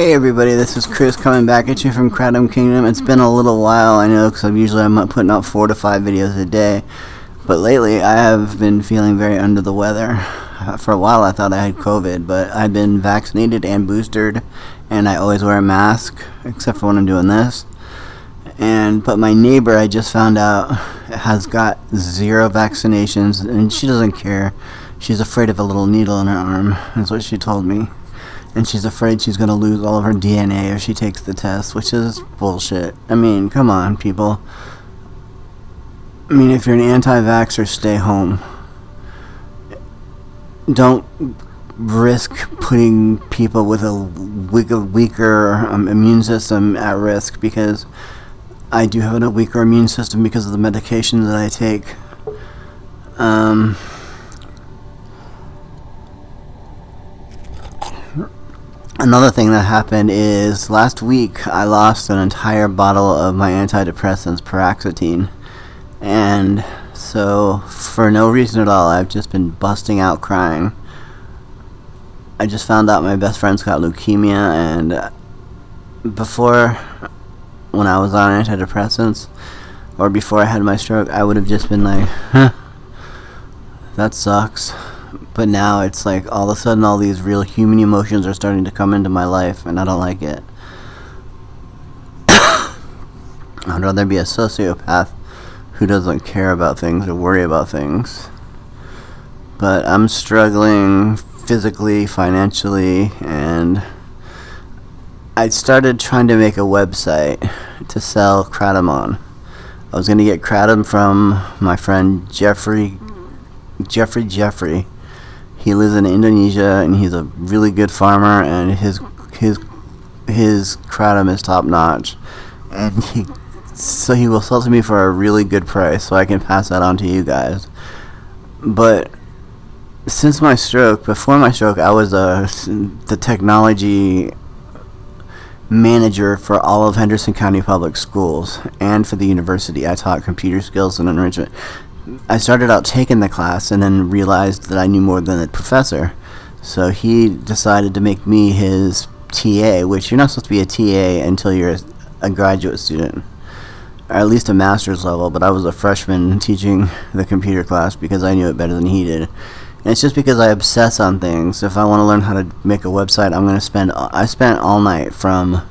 Hey everybody, this is Chris coming back at you from Kratom Kingdom. It's been a little while, I know, because I'm putting out 4 to 5 videos a day. But lately, I have been feeling very under the weather. For a while, I thought I had COVID, but I've been vaccinated and boosted, and I always wear a mask, except for when I'm doing this. But my neighbor, I just found out, has got 0 vaccinations, and she doesn't care. She's afraid of a little needle in her arm, that's what she told me. And she's afraid she's going to lose all of her DNA if she takes the test, which is bullshit. I mean, come on, people. I mean, if you're an anti-vaxxer, stay home. Don't risk putting people with a weaker immune system at risk, because I do have a weaker immune system because of the medications that I take. Another thing that happened is last week I lost an entire bottle of my antidepressants, paroxetine, and so for no reason at all I've just been busting out crying. I just found out my best friend's got leukemia, and before, when I was on antidepressants, or before I had my stroke, I would have just been like, huh, that sucks. But now it's like all of a sudden all these real human emotions are starting to come into my life, and I don't like it. I'd rather be a sociopath who doesn't care about things or worry about things. But I'm struggling physically, financially, and I started trying to make a website to sell kratom on. I was going to get kratom from my friend Jeffrey. He lives in Indonesia, and he's a really good farmer, and his kratom is top notch, and he will sell to me for a really good price, so I can pass that on to you guys. But since my stroke, before my stroke, I was the technology manager for all of Henderson County Public Schools, and for the university. I taught computer skills and enrichment. I started out taking the class and then realized that I knew more than the professor. So he decided to make me his TA, which you're not supposed to be a TA until you're a graduate student, or at least a master's level, but I was a freshman teaching the computer class because I knew it better than he did. And it's just because I obsess on things. If I want to learn how to make a website, I spent all night from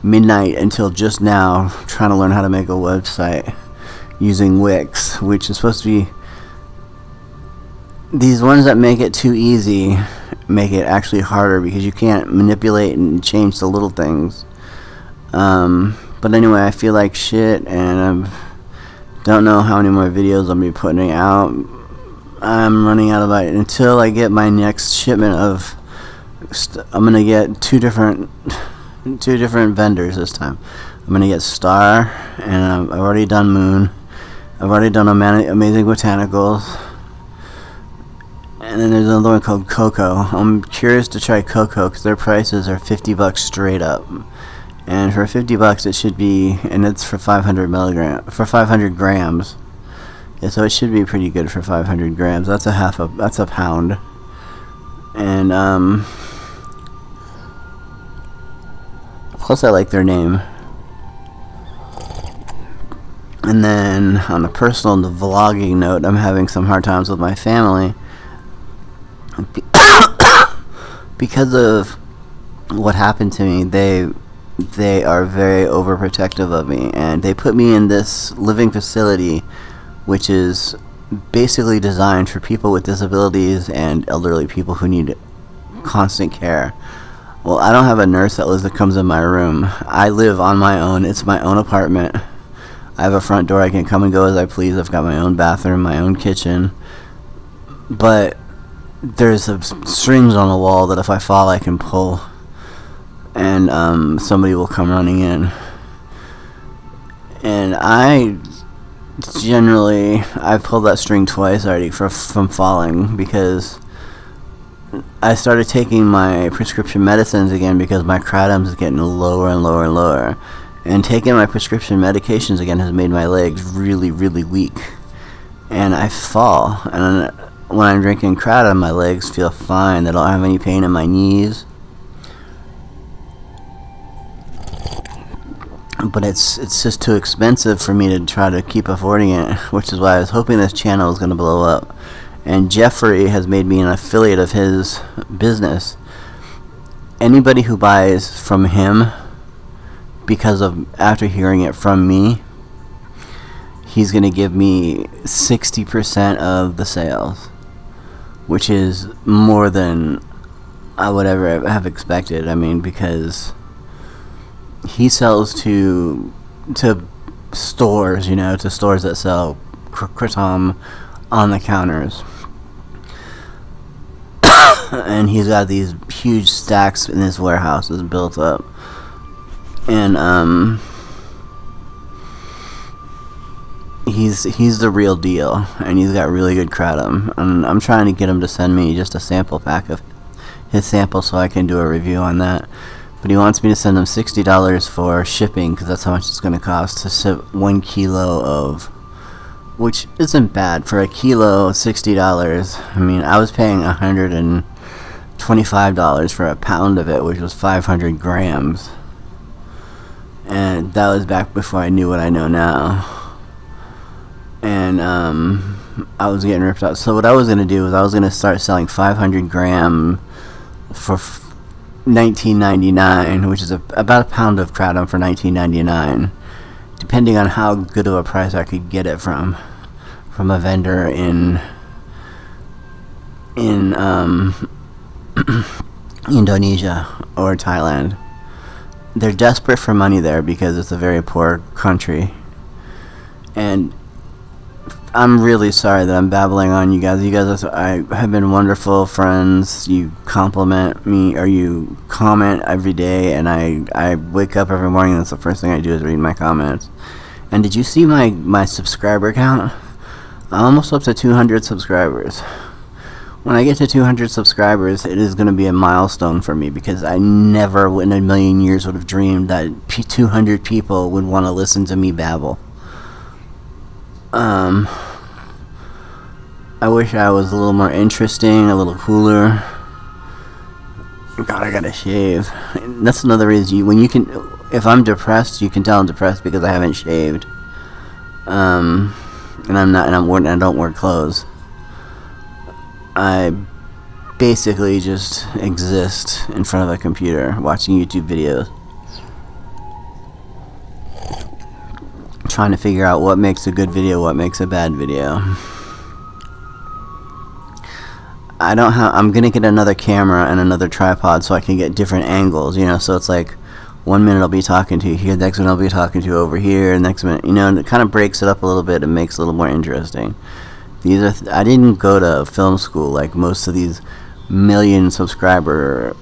midnight until just now trying to learn how to make a website using Wix, which is supposed to be, these ones that make it too easy make it actually harder because you can't manipulate and change the little things. But anyway, I feel like shit, and I don't know how many more videos I'll be putting out. I'm running out of it until I get my next shipment of I'm gonna get two different vendors this time. I'm gonna get Star, and I've already done Moon. I've already done Amazing Botanicals, and then there's another one called Cocoa. I'm curious to try Cocoa because their prices are $50 straight up, and for $50 it should be, and it's for 500 grams. Yeah, so it should be pretty good for 500 grams. That's a pound, and plus I like their name. And then, on a personal vlogging note, I'm having some hard times with my family because of what happened to me. They are very overprotective of me, and they put me in this living facility, which is basically designed for people with disabilities and elderly people who need constant care. Well, I don't have a nurse that comes in my room. I live on my own. It's my own apartment. I have a front door. I can come and go as I please. I've got my own bathroom, my own kitchen. But there's strings on the wall that if I fall, I can pull. And somebody will come running in. And I've pulled that string twice already from falling, because I started taking my prescription medicines again because my kratom is getting lower and lower and lower. And taking my prescription medications again has made my legs really, really weak. And I fall. And when I'm drinking kratom, my legs feel fine. They don't have any pain in my knees. but it's just too expensive for me to try to keep affording it, which is why I was hoping this channel was going to blow up. And Jeffrey has made me an affiliate of his business. Anybody who buys from him, because of after hearing it from me, he's going to give me 60% of the sales, which is more than I would ever have expected. I mean, because he sells to stores, to stores that sell kratom on the counters. And he's got these huge stacks in his warehouses built up. And he's the real deal, and he's got really good kratom. And I'm trying to get him to send me just a sample pack of his sample so I can do a review on that. But he wants me to send him $60 for shipping, because that's how much it's going to cost to ship 1 kilo of, which isn't bad for a kilo. $60. I mean, I was paying $125 for a pound of it, which was 500 grams, and that was back before I knew what I know now. And I was getting ripped out. So what I was going to do is I was going to start selling 500 gram for $19.99, which is about a pound of kratom for $19.99, depending on how good of a price I could get it from a vendor in Indonesia or Thailand. They're desperate for money there because it's a very poor country. And I'm really sorry that I'm babbling on you guys. You guys have been wonderful friends. You compliment me, or you comment every day, and I wake up every morning, and that's the first thing I do is read my comments. And did you see my subscriber count? I'm almost up to 200 subscribers. When I get to 200 subscribers, it is going to be a milestone for me, because I never in a million years would have dreamed that 200 people would want to listen to me babble. I wish I was a little more interesting, a little cooler. God, I gotta shave. That's another reason if I'm depressed, you can tell I'm depressed because I haven't shaved. And I don't wear clothes. I basically just exist in front of a computer watching YouTube videos, trying to figure out what makes a good video, what makes a bad video. I'm gonna get another camera and another tripod so I can get different angles, so it's like 1 minute I'll be talking to you here, the next minute I'll be talking to you over here, and next minute, and it kind of breaks it up a little bit and makes it a little more interesting. I didn't go to film school like most of these million subscriber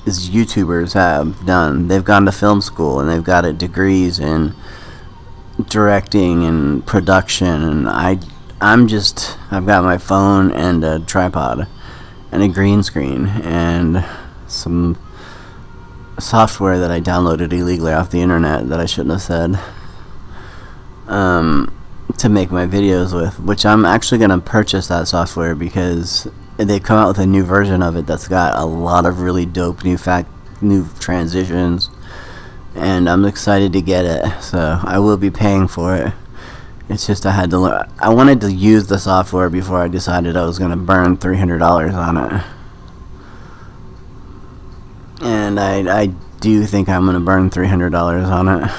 YouTubers have done. They've gone to film school and they've got degrees in directing and production, and I've got my phone and a tripod and a green screen and some software that I downloaded illegally off the internet that I shouldn't have said, to make my videos with, which I'm actually going to purchase that software because they've come out with a new version of it that's got a lot of really dope new transitions, and I'm excited to get it, so I will be paying for it. It's just I had to learn. I wanted to use the software before I decided I was going to burn $300 on it. And I do think I'm going to burn $300 on it.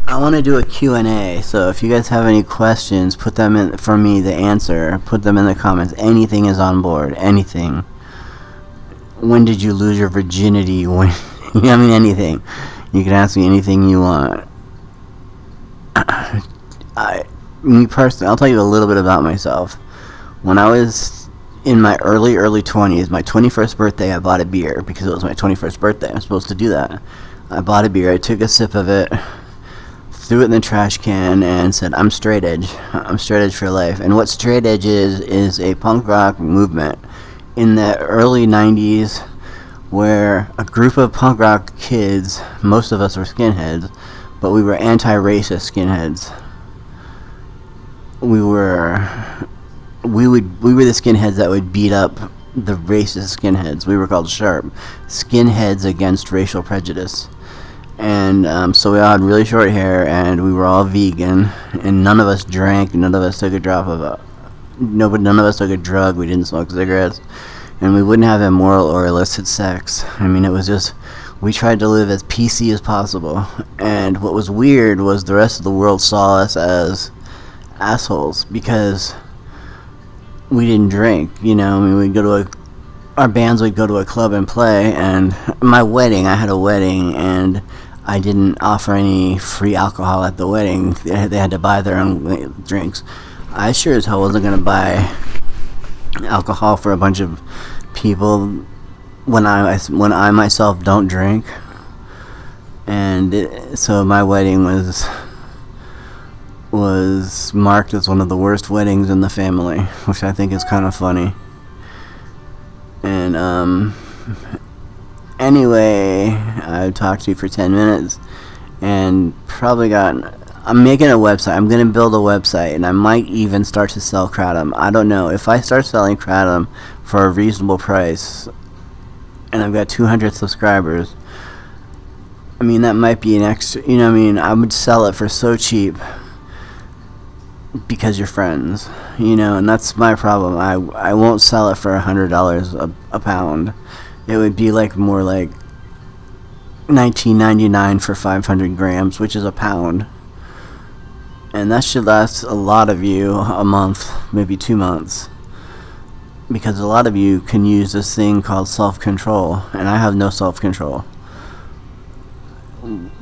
I want to do a Q&A, so if you guys have any questions, put them in for me to answer. Put them in the comments. Anything is on board. Anything. When did you lose your virginity? Anything. You can ask me anything you want. Me personally, I'll tell you a little bit about myself. When I was in my early 20s, my 21st birthday, I bought a beer because it was my 21st birthday. I'm supposed to do that. I bought a beer. I took a sip of it, threw it in the trash can, and said, I'm straight edge. I'm straight edge for life. And what straight edge is a punk rock movement in the early 90s where a group of punk rock kids, most of us were skinheads, but we were anti-racist skinheads. We were the skinheads that would beat up the racist skinheads. We were called Sharp. Skinheads against racial prejudice. And so we all had really short hair, and we were all vegan, and none of us drank, none of us took a drop of none of us took a drug, we didn't smoke cigarettes, and we wouldn't have immoral or illicit sex. I mean, it was just, we tried to live as PC as possible. And what was weird was the rest of the world saw us as assholes because we didn't drink. You know, I mean, we'd go to our bands would go to a club and play, and I had a wedding, and I didn't offer any free alcohol at the wedding. They had to buy their own drinks. I sure as hell wasn't going to buy alcohol for a bunch of people when I myself don't drink. And so my wedding was marked as one of the worst weddings in the family, which I think is kind of funny. And anyway, I talked to you for 10 minutes and I'm making a website. I'm going to build a website, and I might even start to sell kratom. I don't know. If I start selling kratom for a reasonable price and I've got 200 subscribers, I mean, that might be an extra, you know what I mean? I would sell it for so cheap because you're friends, you know, and that's my problem. I won't sell it for $100 a pound. It would be like more like $19.99 for 500 grams, which is a pound. And that should last a lot of you a month, maybe 2 months. Because a lot of you can use this thing called self-control, and I have no self-control.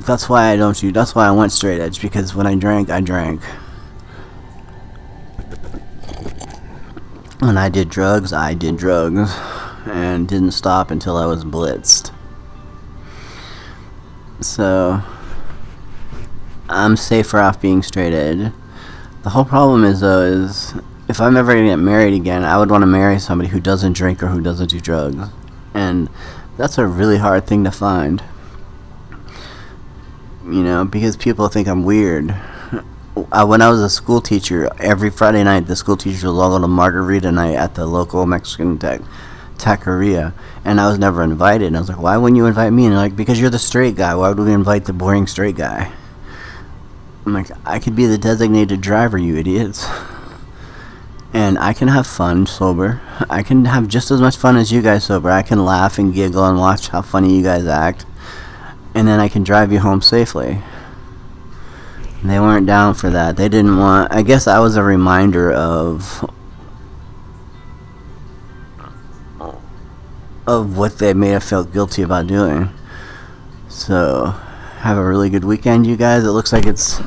That's why that's why I went straight edge, because when I drank, I drank. When I did drugs, and didn't stop until I was blitzed. So I'm safer off being straight edge. The whole problem is if I'm ever gonna get married again, I would want to marry somebody who doesn't drink or who doesn't do drugs, and that's a really hard thing to find. You know, because people think I'm weird. When I was a school teacher, every Friday night the school teachers would all go to margarita night at the local Mexican taqueria, and I was never invited. And I was like, why wouldn't you invite me? And they're like, because you're the straight guy. Why would we invite the boring straight guy? I'm like, I could be the designated driver, you idiots. And I can have fun sober. I can have just as much fun as you guys sober. I can laugh and giggle and watch how funny you guys act, and then I can drive you home safely. They weren't down for that. They didn't want... I guess I was a reminder of what they may have felt guilty about doing. So, have a really good weekend, you guys. It looks like it's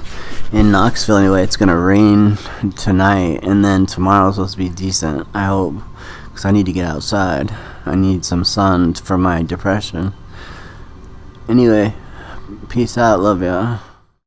in Knoxville anyway. It's going to rain tonight, and then tomorrow's supposed to be decent, I hope, because I need to get outside. I need some sun for my depression. Anyway, peace out. Love ya.